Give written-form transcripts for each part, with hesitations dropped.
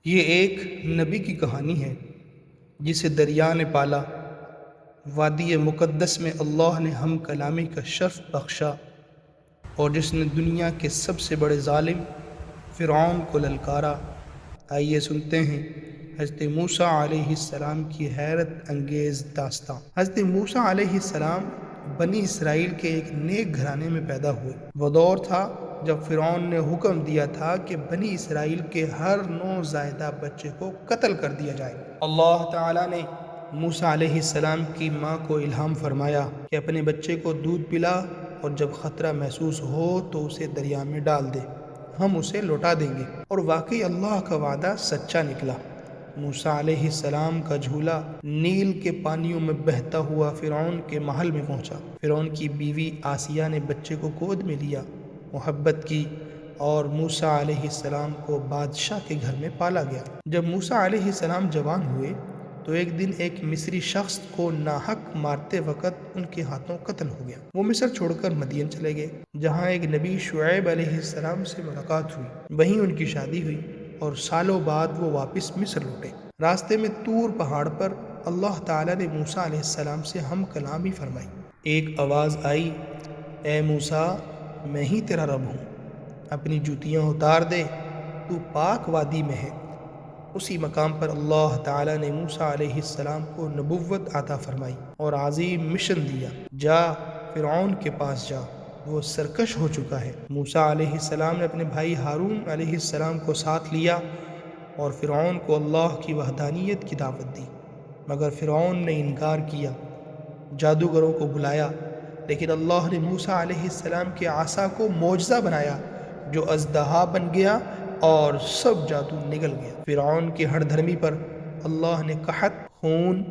یہ ایک نبی کی کہانی ہے جسے دریا نے پالا، وادی مقدس میں اللہ نے ہم کلامی کا شرف بخشا، اور جس نے دنیا کے سب سے بڑے ظالم فرعون کو للکارا۔ آئیے سنتے ہیں حضرت موسیٰ علیہ السلام کی حیرت انگیز داستان۔ حضرت موسیٰ علیہ السلام بنی اسرائیل کے ایک نیک گھرانے میں پیدا ہوئے۔ وہ دور تھا جب فرعون نے حکم دیا تھا کہ بنی اسرائیل کے ہر نوزائیدہ بچے کو قتل کر دیا جائے۔ اللہ تعالیٰ نے موسیٰ علیہ السلام کی ماں کو الہام فرمایا کہ اپنے بچے کو دودھ پلا اور جب خطرہ محسوس ہو تو اسے دریا میں ڈال دے، ہم اسے لوٹا دیں گے۔ اور واقعی اللہ کا وعدہ سچا نکلا۔ موسیٰ علیہ السلام کا جھولا نیل کے پانیوں میں بہتا ہوا فرعون کے محل میں پہنچا۔ فرعون کی بیوی آسیہ نے بچے کو گود میں لیا، محبت کی، اور موسیٰ علیہ السلام کو بادشاہ کے گھر میں پالا گیا۔ جب موسیٰ علیہ السلام جوان ہوئے تو ایک دن ایک مصری شخص کو ناحق مارتے وقت ان کے ہاتھوں قتل ہو گیا۔ وہ مصر چھوڑ کر مدین چلے گئے، جہاں ایک نبی شعیب علیہ السلام سے ملاقات ہوئی۔ وہیں ان کی شادی ہوئی اور سالوں بعد وہ واپس مصر لوٹے۔ راستے میں طور پہاڑ پر اللہ تعالیٰ نے موسیٰ علیہ السلام سے ہم کلامی فرمائی۔ ایک آواز آئی، اے موسیٰ، میں ہی تیرا رب ہوں، اپنی جوتیاں اتار دے، تو پاک وادی میں ہے۔ اسی مقام پر اللہ تعالیٰ نے موسیٰ علیہ السلام کو نبوت عطا فرمائی اور عظیم مشن دیا، جا فرعون کے پاس جا، وہ سرکش ہو چکا ہے۔ موسیٰ علیہ السلام نے اپنے بھائی ہارون علیہ السلام کو ساتھ لیا اور فرعون کو اللہ کی وحدانیت کی دعوت دی، مگر فرعون نے انکار کیا۔ جادوگروں کو بلایا، لیکن اللہ نے موسیٰ علیہ السلام کے عصا کو معجزہ بنایا جو اژدہا بن گیا اور سب جادو نگل گیا۔ فرعون کی ہر دھرمی پر اللہ نے قحط، خون،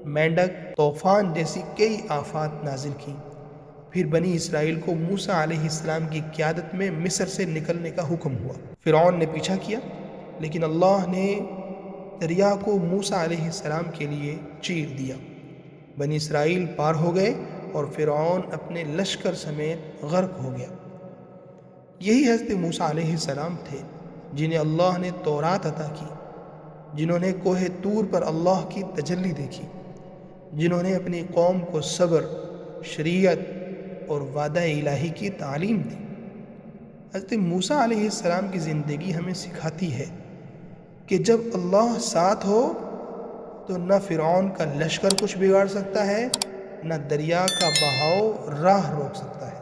مینڈک، طوفان جیسی کئی آفات نازل کی۔ پھر بنی اسرائیل کو موسیٰ علیہ السلام کی قیادت میں مصر سے نکلنے کا حکم ہوا۔ فرعون نے پیچھا کیا، لیکن اللہ نے دریا کو موسیٰ علیہ السلام کے لیے چیر دیا۔ بنی اسرائیل پار ہو گئے اور فرعون اپنے لشکر سمیت غرق ہو گیا۔ یہی حضرت موسیٰ علیہ السلام تھے جنہیں اللہ نے تورات عطا کی، جنہوں نے کوہ طور پر اللہ کی تجلی دیکھی، جنہوں نے اپنی قوم کو صبر، شریعت اور وعدہ الہی کی تعلیم دی۔ حضرت موسیٰ علیہ السلام کی زندگی ہمیں سکھاتی ہے کہ جب اللہ ساتھ ہو تو نہ فرعون کا لشکر کچھ بگاڑ سکتا ہے، نہ دریا کا بہاؤ راہ روک سکتا ہے۔